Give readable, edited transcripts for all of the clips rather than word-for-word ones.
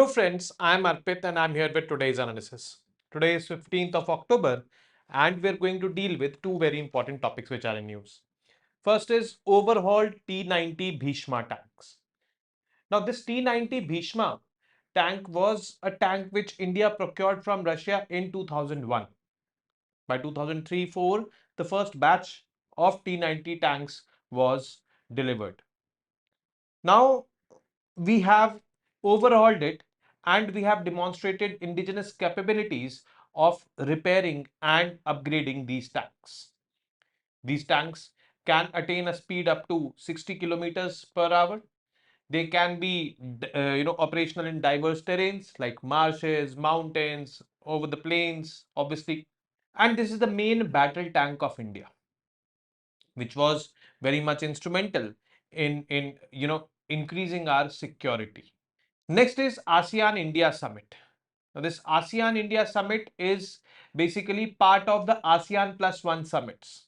Hello friends, I am Arpit and I am here with today's analysis. Today is 15th of October and we are going to deal with two very important topics which are in news. First is Overhauled T90 Bhishma tanks. Now this T90 Bhishma tank was a tank which India procured from Russia in 2001. By 2003-4, the first batch of T90 tanks was delivered. Now we have overhauled it and we have demonstrated indigenous capabilities of repairing and upgrading these tanks. These tanks can attain a speed up to 60 kilometers per hour. They can be operational in diverse terrains like marshes, mountains, over the plains, obviously. And this is the main battle tank of India, which was very much instrumental in increasing our security. Next is ASEAN-India Summit. Now, this ASEAN-India Summit is basically part of the ASEAN plus one summits.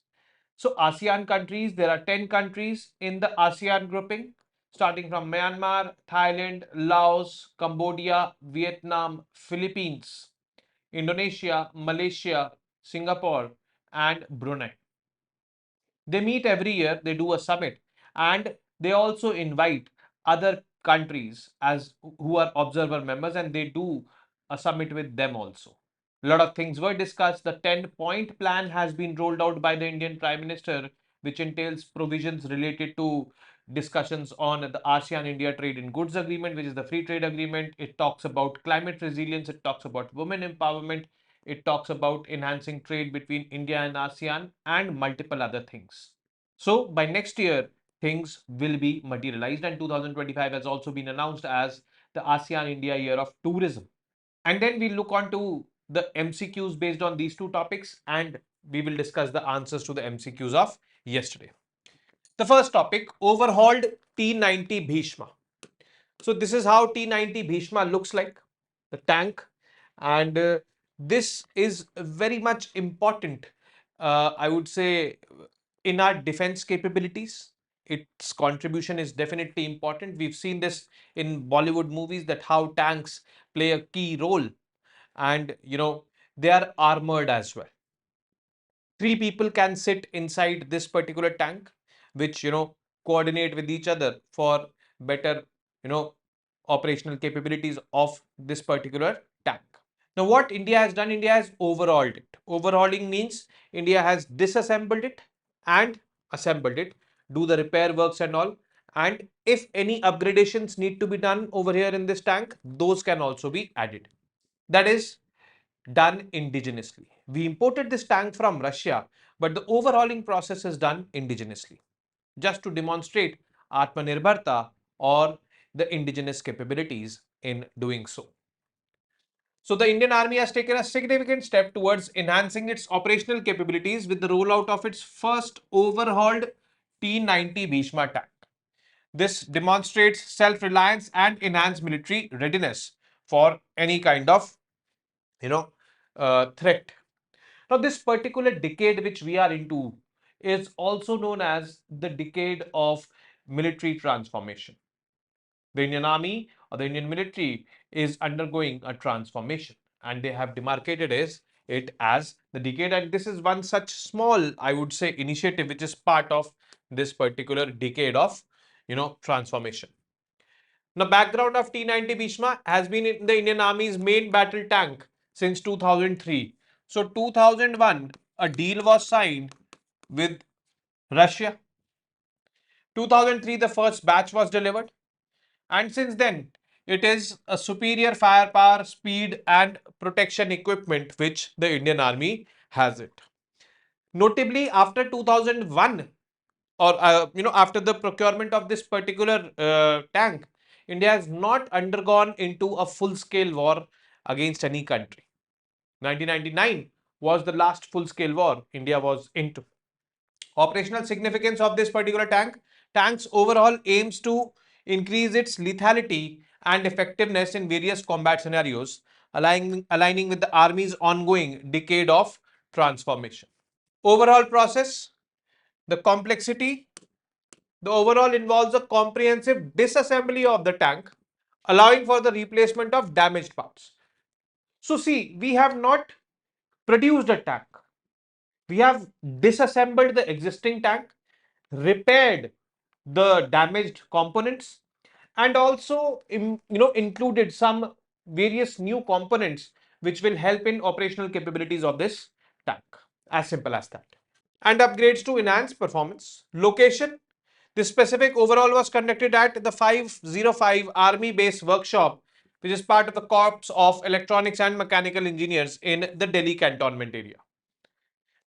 So, ASEAN countries, there are 10 countries in the ASEAN grouping, starting from Myanmar, Thailand, Laos, Cambodia, Vietnam, Philippines, Indonesia, Malaysia, Singapore, and Brunei. They meet every year, they do a summit, and they also invite other countries as who are observer members, and they do a summit with them also. A lot of things were discussed. The 10-point plan has been rolled out by the Indian Prime Minister, which entails provisions related to discussions on the ASEAN-India Trade in Goods Agreement, which is the free trade agreement. It talks about climate resilience. It talks about women empowerment. It talks about enhancing trade between India and ASEAN and multiple other things. So by next year, things will be materialized, and 2025 has also been announced as the ASEAN-India Year of Tourism. And then we look on to the MCQs based on these two topics, and we will discuss the answers to the MCQs of yesterday. The first topic, Overhauled T90 Bhishma. So this is how T90 Bhishma looks like, the tank, and this is very much important, I would say, in our defense capabilities. Its contribution is definitely important. We've seen this in Bollywood movies, that how tanks play a key role, and they are armored as well. 3 people can sit inside this particular tank, which coordinate with each other for better you know operational capabilities of this particular tank. Now what India has done, India has overhauled it. Overhauling means India has disassembled it and assembled it, do the repair works and all, and if any upgradations need to be done over here in this tank, those can also be added. That is done indigenously. We imported this tank from Russia, but the overhauling process is done indigenously, just to demonstrate Atmanirbharta or the indigenous capabilities in doing so. So the Indian Army has taken a significant step towards enhancing its operational capabilities with the rollout of its first overhauled T90 Bhishma tank. This demonstrates self-reliance and enhanced military readiness for any kind of threat. Now, this particular decade which we are into is also known as the decade of military transformation. The Indian Army or the Indian military is undergoing a transformation, and they have demarcated it as the decade. And this is one such small, I would say, initiative which is part of this particular decade of transformation. The background of T90 Bhishma has been in the Indian Army's main battle tank since 2003. So 2001, a deal was signed with Russia. 2003, the first batch was delivered. And since then, it is a superior firepower, speed and protection equipment which the Indian Army has it. Notably, after 2001, or after the procurement of this particular tank, India has not undergone into a full-scale war against any country. 1999 was the last full-scale war India was into. Operational significance of this particular tank's overall aims to increase its lethality and effectiveness in various combat scenarios, aligning with the Army's ongoing decade of transformation. Overall process, the complexity. The overall involves a comprehensive disassembly of the tank, allowing for the replacement of damaged parts. So see, we have not produced a tank. We have disassembled the existing tank, repaired the damaged components, and also included some various new components which will help in operational capabilities of this tank. As simple as that. And upgrades to enhance performance. Location. The specific overhaul was conducted at the 505 Army Base Workshop, which is part of the Corps of Electronics and Mechanical Engineers in the Delhi Cantonment area.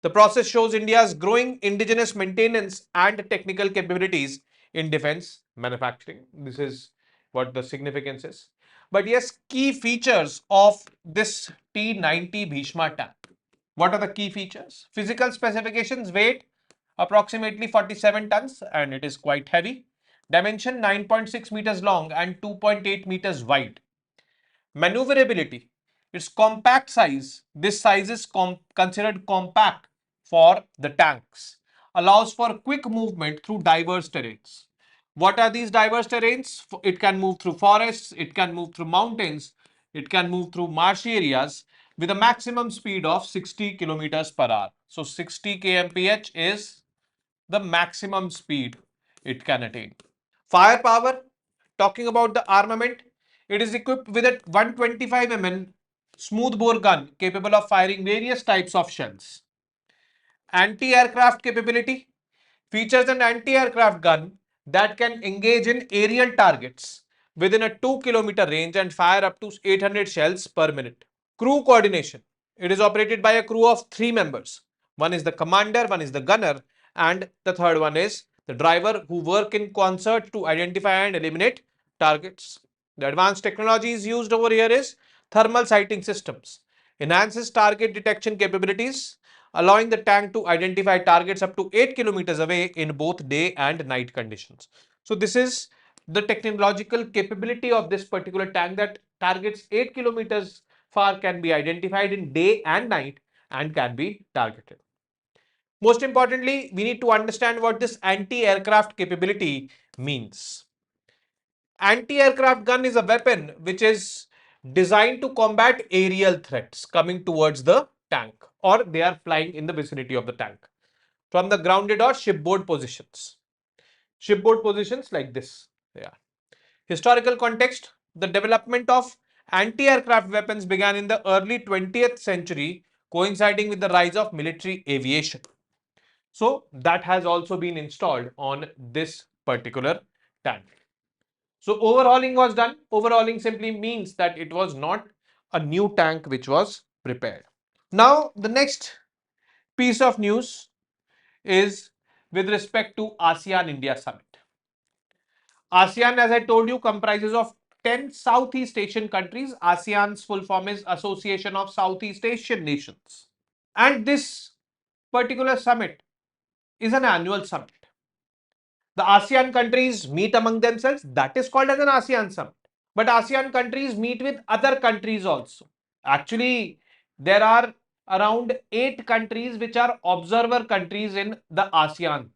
The process shows India's growing indigenous maintenance and technical capabilities in defense manufacturing. This is what the significance is. But yes, key features of this T90 Bhishma tank. What are the key features? Physical specifications: weight approximately 47 tons and it is quite heavy. Dimension 9.6 meters long and 2.8 meters wide. Maneuverability: its compact size. This size is considered compact for the tanks. Allows for quick movement through diverse terrains. What are these diverse terrains? It can move through forests, it can move through mountains, it can move through marshy areas with a maximum speed of 60 kilometers per hour. So 60 kmph is the maximum speed it can attain. Firepower, talking about the armament, it is equipped with a 125 mm smoothbore gun capable of firing various types of shells. Anti-aircraft capability features an anti-aircraft gun that can engage in aerial targets within a 2-kilometer range and fire up to 800 shells per minute. Crew coordination. It is operated by a crew of 3 members. One is the commander, one is the gunner, and the third one is the driver, who work in concert to identify and eliminate targets. The advanced technologies used over here is thermal sighting systems. Enhances target detection capabilities, allowing the tank to identify targets up to 8 kilometers away in both day and night conditions. So this is the technological capability of this particular tank, that targets 8 kilometers far can be identified in day and night and can be targeted. Most importantly, we need to understand what this anti-aircraft capability means. Anti-aircraft gun is a weapon which is designed to combat aerial threats coming towards the tank, or they are flying in the vicinity of the tank from the grounded or shipboard positions. Shipboard positions like this. Yeah. Historical context: the development of anti-aircraft weapons began in the early 20th century, coinciding with the rise of military aviation. So that has also been installed on this particular tank. So overhauling was done. Overhauling simply means that it was not a new tank which was prepared. Now the next piece of news is with respect to ASEAN-India summit. ASEAN, as I told you, comprises of 10 Southeast Asian countries. ASEAN's full form is Association of Southeast Asian Nations. And this particular summit is an annual summit. The ASEAN countries meet among themselves. That is called as an ASEAN summit. But ASEAN countries meet with other countries also. Actually, there are around 8 countries which are observer countries in the ASEAN.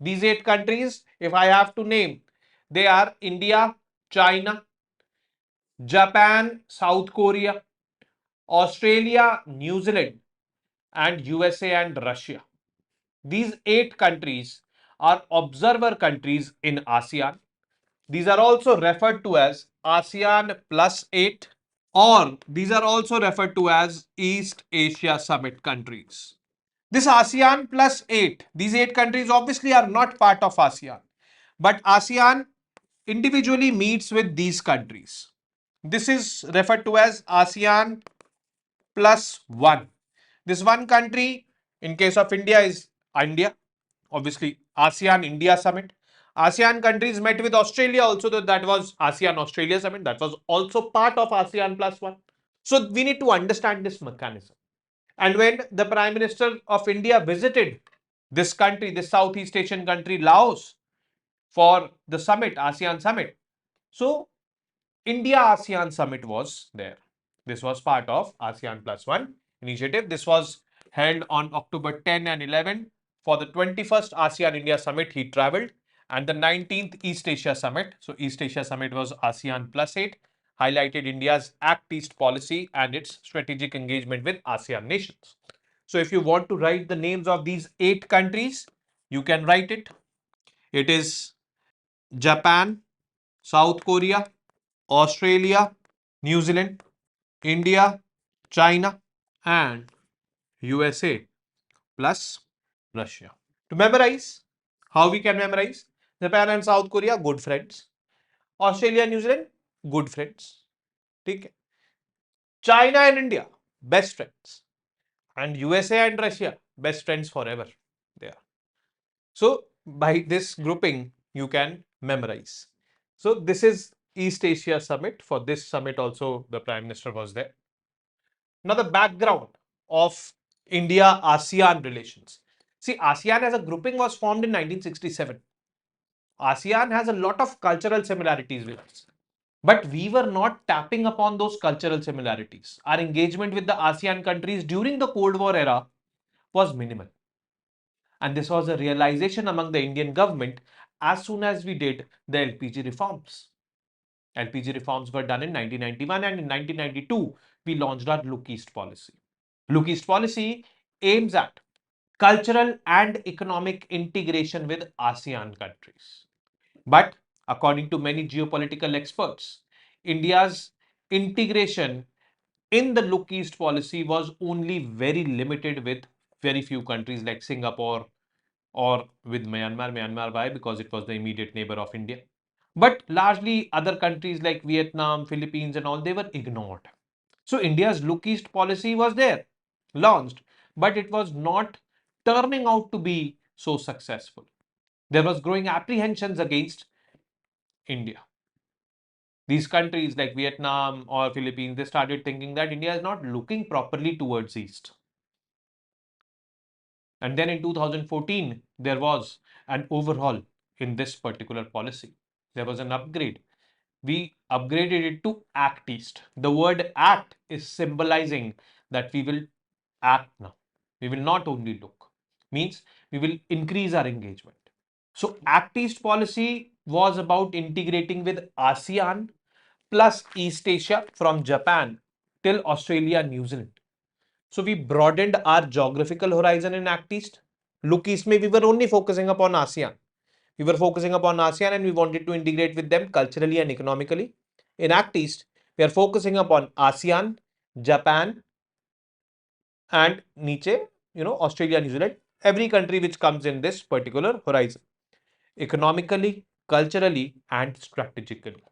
These 8 countries, if I have to name, they are India, China, Japan, South Korea, Australia, New Zealand, and USA and Russia. These 8 countries are observer countries in ASEAN. These are also referred to as ASEAN plus 8, or these are also referred to as East Asia Summit countries. This ASEAN plus 8, these 8 countries obviously are not part of ASEAN, but ASEAN individually meets with these countries. This is referred to as ASEAN plus 1. This one country in case of India is India, obviously ASEAN-India summit. ASEAN countries met with Australia also, that was ASEAN-Australia summit, that was also part of ASEAN plus 1. So we need to understand this mechanism. And when the Prime Minister of India visited this country, this Southeast Asian country, Laos, for the summit, ASEAN summit, so India ASEAN summit was there. This was part of ASEAN plus 1 initiative. This was held on October 10 and 11. For the 21st ASEAN India summit, he travelled And the 19th East Asia Summit. So East Asia Summit was ASEAN plus 8, highlighted India's Act East policy and its strategic engagement with ASEAN nations. So if you want to write the names of these 8 countries, you can write it. It is Japan, South Korea, Australia, New Zealand, India, China, and USA plus Russia. To memorize, how we can memorize? Japan and South Korea, good friends. Australia and New Zealand, good friends. ठीक है. China and India, best friends. And USA and Russia, best friends forever. They are. So by this grouping, you can memorize. So this is East Asia Summit. For this summit also, the Prime Minister was there. Now the background of India-ASEAN relations. See, ASEAN as a grouping was formed in 1967. ASEAN has a lot of cultural similarities with us. But we were not tapping upon those cultural similarities. Our engagement with the ASEAN countries during the Cold War era was minimal. And this was a realization among the Indian government as soon as we did the LPG reforms. LPG reforms were done in 1991, and in 1992, we launched our Look East policy. Look East policy aims at cultural and economic integration with ASEAN countries. But according to many geopolitical experts, India's integration in the Look East policy was only very limited with very few countries like Singapore or with Myanmar. Myanmar, why? Because it was the immediate neighbor of India. But largely other countries like Vietnam, Philippines and all, they were ignored. So India's Look East policy was there, launched, but it was not turning out to be so successful. There was growing apprehensions against India. These countries like Vietnam or Philippines, they started thinking that India is not looking properly towards East. And then in 2014, there was an overhaul in this particular policy. There was an upgrade. We upgraded it to Act East. The word act is symbolizing that we will act now. We will not only look. Means we will increase our engagement. So Act East policy was about integrating with ASEAN plus East Asia from Japan till Australia, New Zealand. So we broadened our geographical horizon in Act East. Look East, we were only focusing upon ASEAN. We were focusing upon ASEAN and we wanted to integrate with them culturally and economically. In Act East, we are focusing upon ASEAN, Japan, and Niche, Australia, New Zealand, every country which comes in this particular horizon, economically, culturally, and strategically.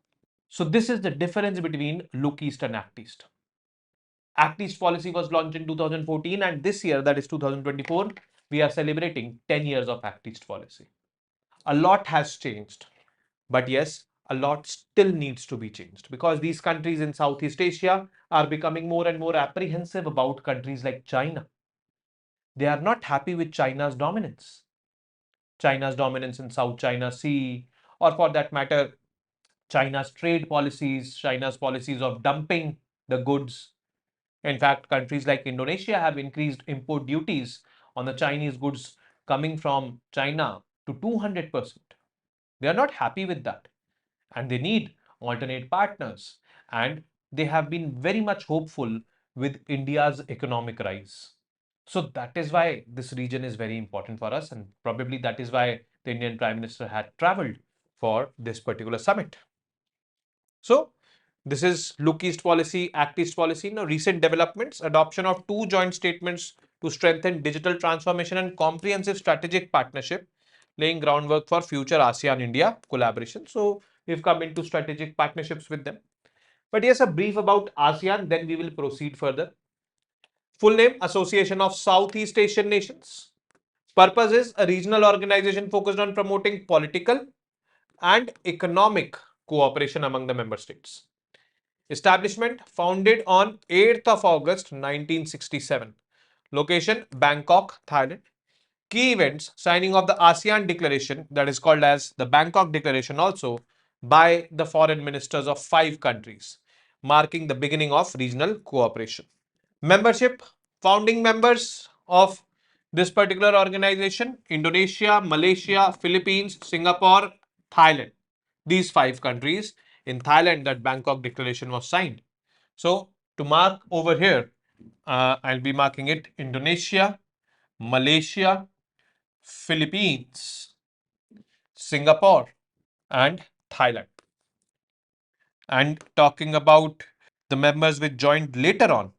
So this is the difference between Look East and Act East. Act East policy was launched in 2014, and this year, that is 2024, we are celebrating 10 years of Act East policy. A lot has changed, but yes, a lot still needs to be changed because these countries in Southeast Asia are becoming more and more apprehensive about countries like China. They are not happy with China's dominance. China's dominance in South China Sea, or for that matter, China's trade policies, China's policies of dumping the goods. In fact, countries like Indonesia have increased import duties on the Chinese goods coming from China to 200%. They are not happy with that and they need alternate partners. And they have been very much hopeful with India's economic rise. So that is why this region is very important for us, and probably that is why the Indian Prime Minister had traveled for this particular summit. So this is Look East policy, Act East policy. Now, recent developments, adoption of 2 joint statements to strengthen digital transformation and comprehensive strategic partnership, laying groundwork for future ASEAN-India collaboration. So we've come into strategic partnerships with them. But yes, a brief about ASEAN, then we will proceed further. Full name, Association of Southeast Asian Nations. Purpose is a regional organization focused on promoting political and economic cooperation among the member states. Establishment founded on 8th of August 1967. Location Bangkok, Thailand. Key events, signing of the ASEAN Declaration, that is called as the Bangkok Declaration also, by the foreign ministers of 5 countries, marking the beginning of regional cooperation. Membership, founding members of This particular organization, Indonesia, Malaysia, Philippines, Singapore, Thailand. These 5 countries. In Thailand, that Bangkok Declaration was signed. So to mark over here, I'll be marking it Indonesia, Malaysia, Philippines, Singapore, and Thailand. And talking about the members which joined later on,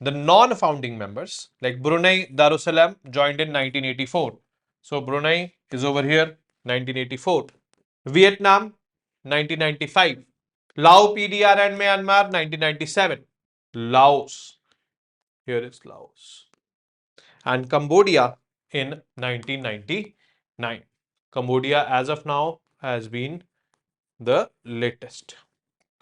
the non-founding members like Brunei Darussalam joined in 1984. So Brunei is over here, 1984. Vietnam, 1995. Laos, PDR and Myanmar, 1997. Laos, here is Laos. And Cambodia in 1999. Cambodia as of now has been the latest.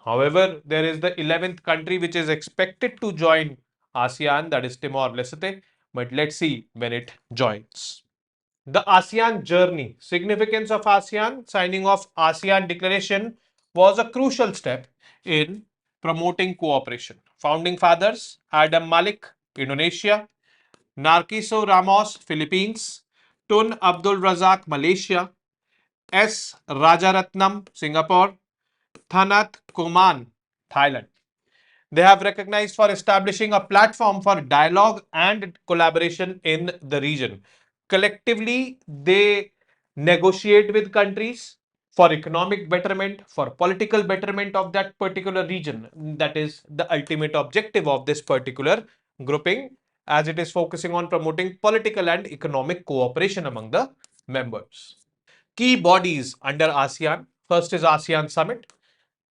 However, there is the 11th country which is expected to join ASEAN, that is Timor-Leste, but let's see when it joins. The ASEAN journey, significance of ASEAN, signing of ASEAN declaration was a crucial step in promoting cooperation. Founding fathers, Adam Malik, Indonesia, Narciso Ramos, Philippines, Tun Abdul Razak, Malaysia, S. Rajaratnam, Singapore, Thanath Kuman, Thailand. They have recognized for establishing a platform for dialogue and collaboration in the region. Collectively, they negotiate with countries for economic betterment, for political betterment of that particular region. That is the ultimate objective of this particular grouping, as it is focusing on promoting political and economic cooperation among the members. Key bodies under ASEAN. First is ASEAN Summit.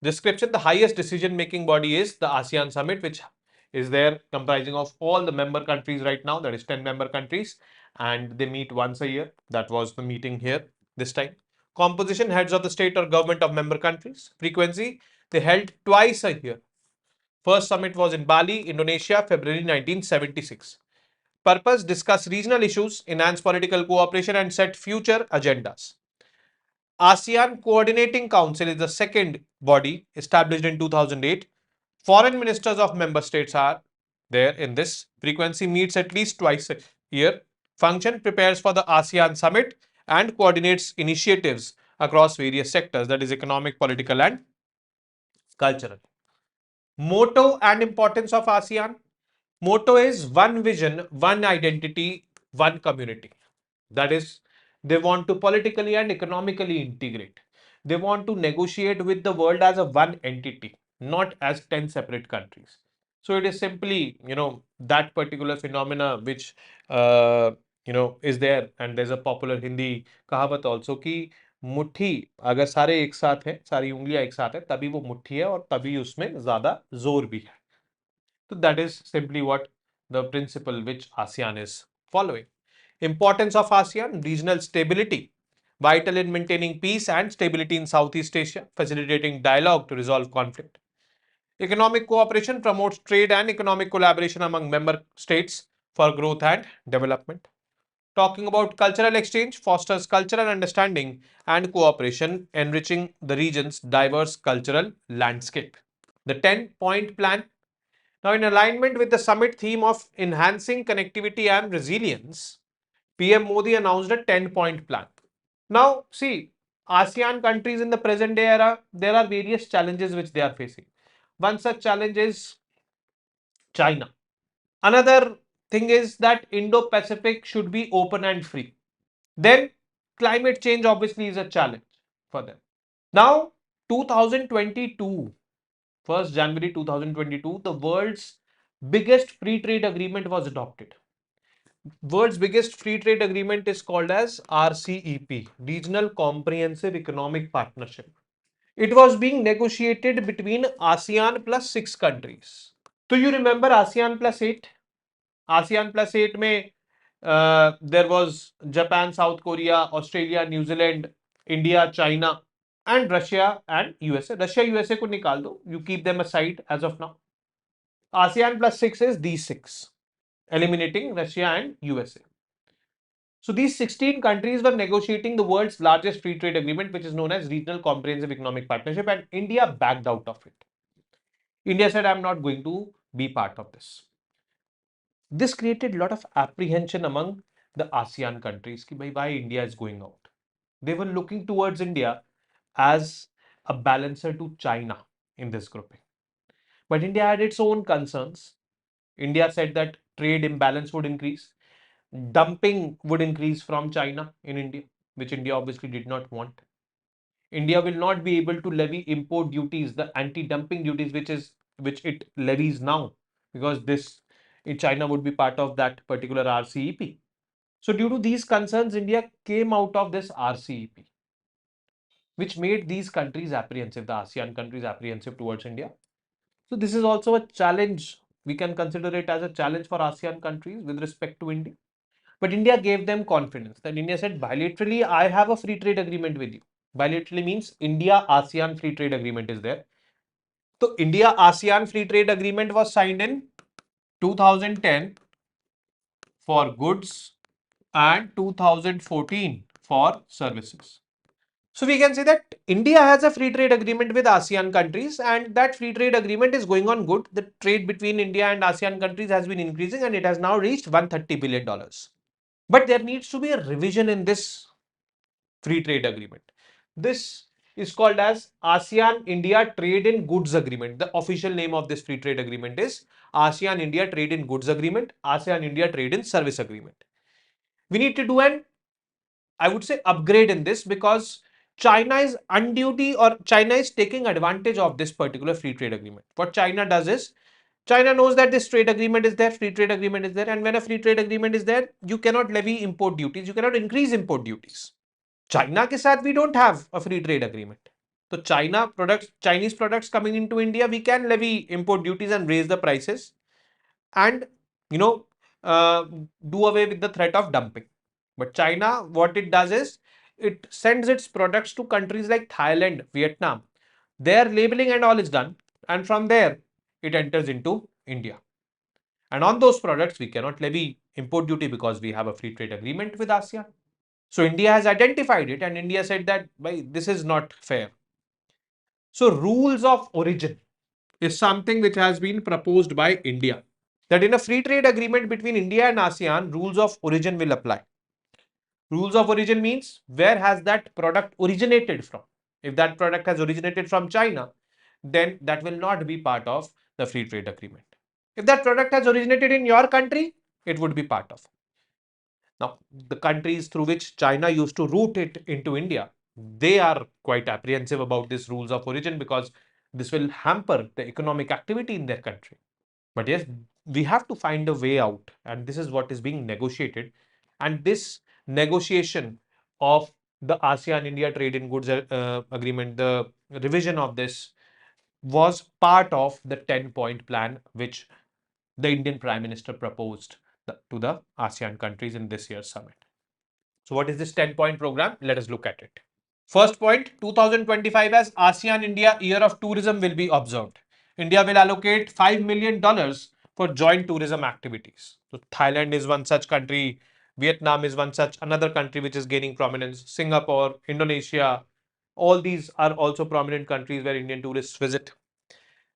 Description: the highest decision making body is the ASEAN Summit, which is there comprising of all the member countries right now, that is 10 member countries, and they meet once a year. That was the meeting here this time. Composition: heads of the state or government of member countries. Frequency: they held twice a year. First summit was in Bali, Indonesia, February 1976. Purpose: discuss regional issues, enhance political cooperation, and set future agendas. ASEAN Coordinating Council is the second body established in 2008. Foreign ministers of member states are there in this. Frequency: meets at least twice a year. Function: prepares for the ASEAN summit and coordinates initiatives across various sectors, that is economic, political, and cultural. Motto and importance of ASEAN. Motto is one vision, one identity, one community. That is, they want to politically and economically integrate. They want to negotiate with the world as a one entity, not as 10 separate countries. So it is simply, that particular phenomena which, is there. And there's a popular Hindi kahavat also कि मुट्ठी अगर सारे एक साथ हैं, सारी उंगलियां एक साथ हैं, तभी वो मुट्ठी है और तभी उसमें ज्यादा जोर भी है. So that is simply what the principle which ASEAN is following. Importance of ASEAN: regional stability, vital in maintaining peace and stability in Southeast Asia, facilitating dialogue to resolve conflict. Economic cooperation promotes trade and economic collaboration among member states for growth and development. Talking about cultural exchange, fosters cultural understanding and cooperation, enriching the region's diverse cultural landscape. The 10-point plan. Now, in alignment with the summit theme of enhancing connectivity and resilience, PM Modi announced a 10-point plan. Now, see, ASEAN countries in the present day era, there are various challenges which they are facing. One such challenge is China. Another thing is that Indo-Pacific should be open and free. Then climate change obviously is a challenge for them. Now, 2022, 1st January 2022, the world's biggest free trade agreement was adopted. World's biggest free trade agreement is called as RCEP, Regional Comprehensive Economic Partnership. It was being negotiated between ASEAN plus 6 countries. Do you remember ASEAN plus 8? ASEAN plus 8 में there was Japan, South Korea, Australia, New Zealand, India, China, and Russia and USA. Russia, USA को निकाल दो. You keep them aside as of now. ASEAN plus 6 is these 6, eliminating Russia and USA. So these 16 countries were negotiating the world's largest free trade agreement, which is known as Regional Comprehensive Economic Partnership, and India backed out of it. India said, I'm not going to be part of this. This created a lot of apprehension among the ASEAN countries ki bhai, why India is going out. They were looking towards India as a balancer to China in this grouping. But India had its own concerns. India said that trade imbalance would increase, dumping would increase from China in India, which India obviously did not want. India will not be able to levy import duties, the anti-dumping duties which it levies now, because this in China would be part of that particular RCEP. So due to these concerns, India came out of this RCEP, which made these countries apprehensive, the ASEAN countries apprehensive towards India. So this is also a challenge. We can consider it as a challenge for ASEAN countries with respect to India. But India gave them confidence that India said bilaterally, I have a free trade agreement with you. Bilaterally means India ASEAN free trade agreement is there. So India ASEAN free trade agreement was signed in 2010 for goods and 2014 for services. So we can say that India has a free trade agreement with ASEAN countries, and that free trade agreement is going on good. The trade between India and ASEAN countries has been increasing and it has now reached $130 billion. But there needs to be a revision in this free trade agreement. This is called as ASEAN-India Trade in Goods Agreement. The official name of this free trade agreement is ASEAN-India Trade in Goods Agreement, ASEAN-India Trade in Service Agreement. We need to do an, I would say, upgrade in this because China is unduty or China is taking advantage of this particular free trade agreement. What China does is China knows that this trade agreement is there, free trade agreement is there, and when a free trade agreement is there, you cannot levy import duties, you cannot increase import duties. China के साथ we don't have a free trade agreement. So Chinese products coming into India, we can levy import duties and raise the prices and you know uh, do away with the threat of dumping. But China, what it does is it sends its products to countries like Thailand, Vietnam. Their labeling and all is done, and from there it enters into India. And on those products, we cannot levy import duty because we have a free trade agreement with ASEAN. So India has identified it, and India said that this is not fair. So rules of origin is something which has been proposed by India. That in a free trade agreement between India and ASEAN, rules of origin will apply. Rules of origin means where has that product originated from. If that product has originated from China, then that will not be part of the free trade agreement. If that product has originated in your country, it would be part of. Now, the countries through which China used to route it into India, they are quite apprehensive about these rules of origin because this will hamper the economic activity in their country. But yes, we have to find a way out, and this is what is being negotiated. And this negotiation of the ASEAN India Trade in Goods Agreement, the revision of this was part of the 10-point plan which the Indian Prime Minister proposed to the ASEAN countries in this year's summit. So what is this 10-point program? Let us look at it. First point, 2025 as ASEAN India Year of Tourism will be observed. India will allocate $5 million for joint tourism activities. So Thailand is one such country, Vietnam is one such, another country which is gaining prominence, Singapore, Indonesia, all these are also prominent countries where Indian tourists visit.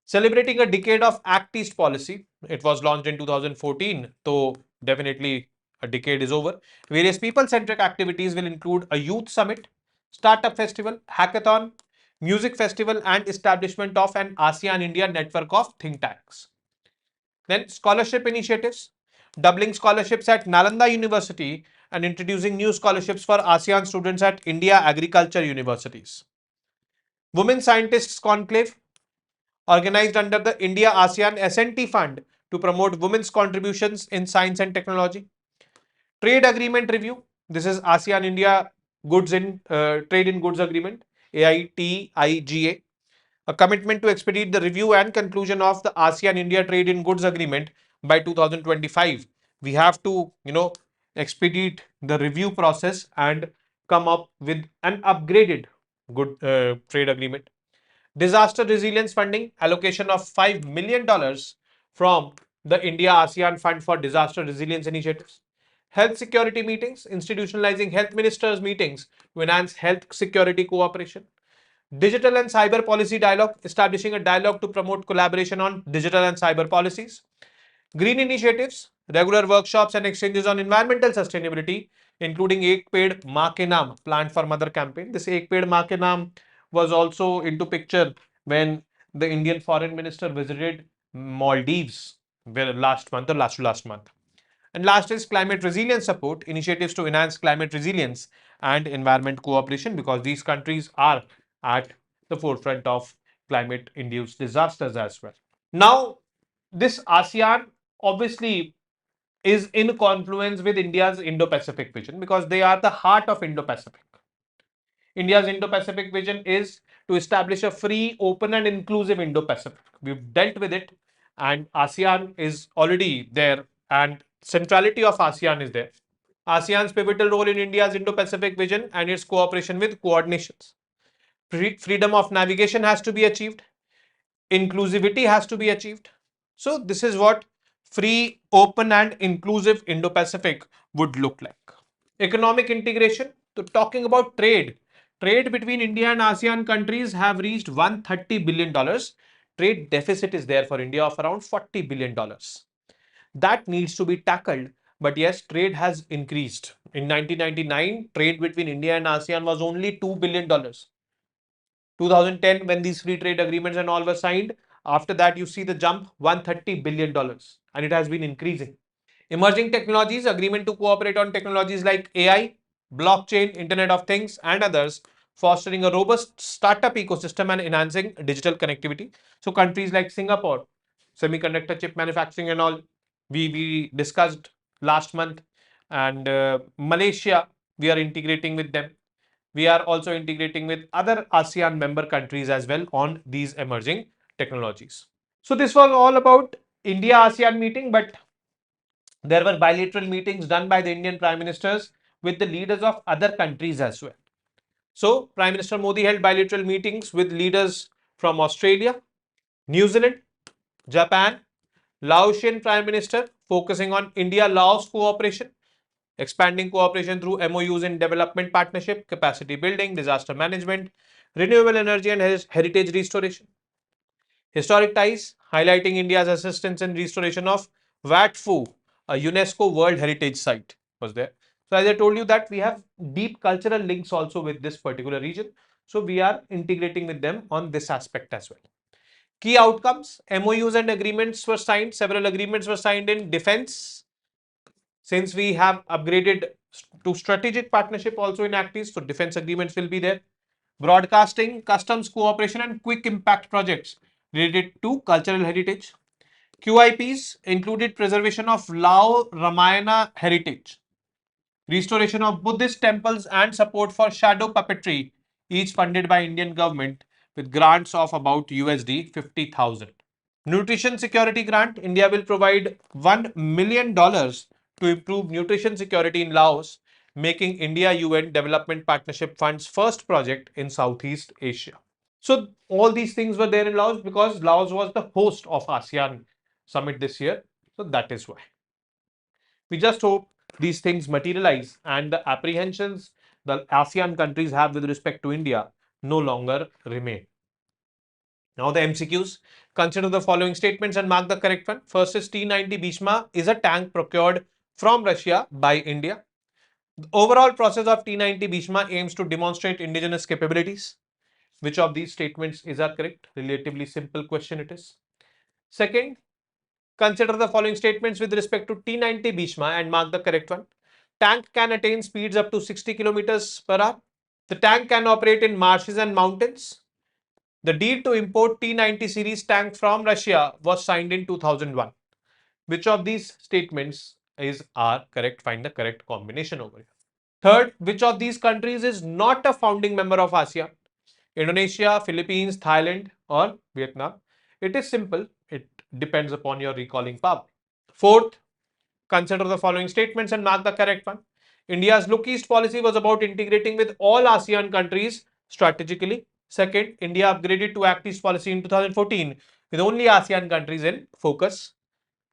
Celebrating a decade of Act East policy. It was launched in 2014, so definitely a decade is over. Various people-centric activities will include a youth summit, startup festival, hackathon, music festival, and establishment of an ASEAN-India network of think tanks. Then scholarship initiatives, doubling scholarships at Nalanda University and introducing new scholarships for ASEAN students at India Agriculture Universities. Women Scientists Conclave, organized under the India ASEAN S&T Fund to promote women's contributions in science and technology. Trade Agreement Review. This is ASEAN India Goods in Trade in Goods Agreement, AITIGA. A commitment to expedite the review and conclusion of the ASEAN India Trade in Goods Agreement by 2025. We have to, expedite the review process and come up with an upgraded good trade agreement. Disaster resilience funding, allocation of $5 million from the India ASEAN Fund for Disaster Resilience Initiatives. Health security meetings, institutionalizing health ministers' meetings to enhance health security cooperation. Digital and cyber policy dialogue, establishing a dialogue to promote collaboration on digital and cyber policies. Green initiatives, regular workshops and exchanges on environmental sustainability, including Ek Ped Maa Ke Naam, Plant for Mother campaign. This Ek Ped Maa Ke Naam was also into picture when the Indian foreign minister visited Maldives last month or last month. And last is climate resilience support, initiatives to enhance climate resilience and environment cooperation, because these countries are at the forefront of climate induced disasters as well. Now, this ASEAN obviously is in confluence with India's Indo-Pacific vision, because they are the heart of Indo-Pacific. India's Indo-Pacific vision is to establish a free, open and inclusive Indo-Pacific. We've dealt with it, and ASEAN is already there, and centrality of ASEAN is there. ASEAN's pivotal role in India's Indo-Pacific vision and its cooperation with coordinations. Freedom of navigation has to be achieved. Inclusivity has to be achieved. So this is what free, open and inclusive Indo-Pacific would look like. Economic integration. So talking about trade. Trade between India and ASEAN countries have reached $130 billion. Trade deficit is there for India of around $40 billion. That needs to be tackled. But yes, trade has increased. In 1999, trade between India and ASEAN was only $2 billion. 2010, when these free trade agreements and all were signed, after that you see the jump, $130 billion, and it has been increasing. Emerging technologies, agreement to cooperate on technologies like AI, blockchain, Internet of Things and others, fostering a robust startup ecosystem and enhancing digital connectivity. So countries like Singapore, semiconductor chip manufacturing and all, we discussed last month, and Malaysia, we are integrating with them. We are also integrating with other ASEAN member countries as well on these emerging technologies. So this was all about India ASEAN meeting, but there were bilateral meetings done by the Indian Prime Ministers with the leaders of other countries as well. So Prime Minister Modi held bilateral meetings with leaders from Australia, New Zealand, Japan, Laotian Prime Minister focusing on India-Laos cooperation, expanding cooperation through MOUs in development partnership, capacity building, disaster management, renewable energy and heritage restoration. Historic ties, highlighting India's assistance in restoration of Wat Pho, a UNESCO World Heritage Site was there. So as I told you that we have deep cultural links also with this particular region. So we are integrating with them on this aspect as well. Key outcomes, MOUs and agreements were signed. Several agreements were signed in defense, since we have upgraded to strategic partnership also in ACTIS, so defense agreements will be there. Broadcasting, customs cooperation and quick impact projects related to cultural heritage. QIPs included preservation of Lao Ramayana heritage, restoration of Buddhist temples and support for shadow puppetry, each funded by Indian government with grants of about USD 50,000. Nutrition security grant, India will provide $1 million to improve nutrition security in Laos, making India UN Development Partnership Fund's first project in Southeast Asia. So all these things were there in Laos because Laos was the host of ASEAN summit this year. So that is why. We just hope these things materialize and the apprehensions the ASEAN countries have with respect to India no longer remain. Now the MCQs. Consider the following statements and mark the correct one. First is T-90 Bhishma is a tank procured from Russia by India. The overall process of T-90 Bhishma aims to demonstrate indigenous capabilities. Which of these statements is correct? Relatively simple question it is. Second, consider the following statements with respect to T-90 Bhishma and mark the correct one. Tank can attain speeds up to 60 kilometers per hour. The tank can operate in marshes and mountains. The deal to import T-90 series tank from Russia was signed in 2001. Which of these statements is correct? Find the correct combination over here. Third, which of these countries is not a founding member of ASEAN? Indonesia, Philippines, Thailand or Vietnam? It is simple. It depends upon your recalling power. Fourth, consider the following statements and mark the correct one. India's Look East policy was about integrating with all ASEAN countries strategically. Second, India upgraded to Act East policy in 2014 with only ASEAN countries in focus.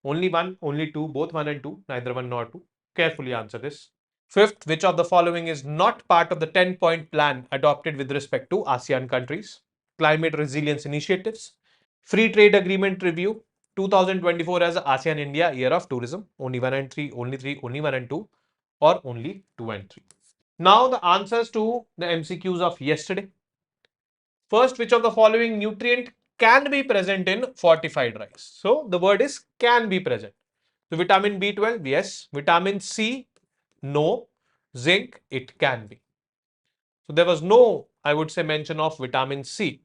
Only one, only two, both one and two, neither one nor two. Carefully answer this. Fifth, which of the following is not part of the 10-point plan adopted with respect to ASEAN countries? Climate resilience initiatives, free trade agreement review, 2024 as ASEAN-India Year of Tourism. Only 1 and 3, only 3, only 1 and 2, or only 2 and 3. Now the answers to the MCQs of yesterday. First, which of the following nutrient can be present in fortified rice? So the word is can be present. So vitamin B12, yes. Vitamin C, no. Zinc, it can be. So there was no, I would say, mention of vitamin C.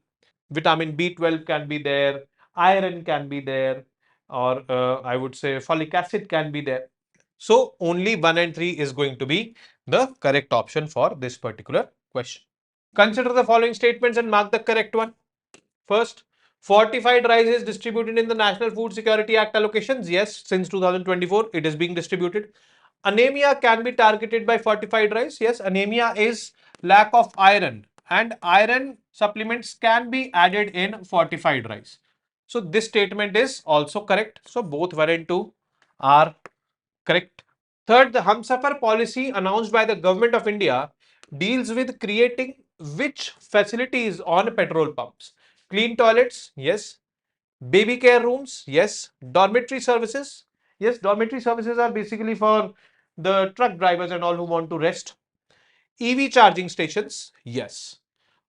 Vitamin B12 can be there, iron can be there, or I would say folic acid can be there. So only 1 and 3 is going to be the correct option for this particular question. Consider the following statements and mark the correct one. First, fortified rice is distributed in the National Food Security Act allocations. Yes, since 2024, it is being distributed. Anemia can be targeted by fortified rice. Yes, anemia is lack of iron, and iron supplements can be added in fortified rice. So this statement is also correct. So both 1 and 2 are correct. Third, the Humsafar policy announced by the government of India deals with creating which facilities on petrol pumps? Clean toilets, yes. Baby care rooms, yes. Dormitory services, yes. Dormitory services are basically for the truck drivers and all who want to rest. EV charging stations, yes.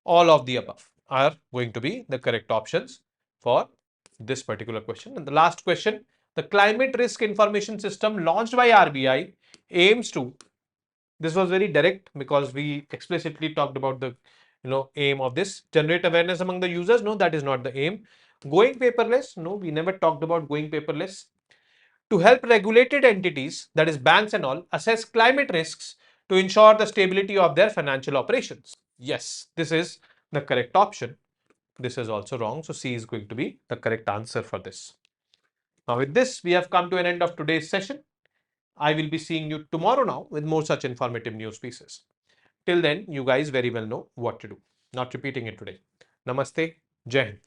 All of the above are going to be the correct options for this particular question. And the last question, the climate risk information system launched by RBI aims to, this was very direct because we explicitly talked about the aim of this, generate awareness among the users. No, that is not the aim. Going paperless, no, we never talked about going paperless. To help regulated entities, that is banks and all, assess climate risks to ensure the stability of their financial operations. Yes, this is the correct option. This is also wrong. So C is going to be the correct answer for this. Now with this, we have come to an end of today's session. I will be seeing you tomorrow now with more such informative news pieces. Till then, you guys very well know what to do. Not repeating it today. Namaste. Jai Hind.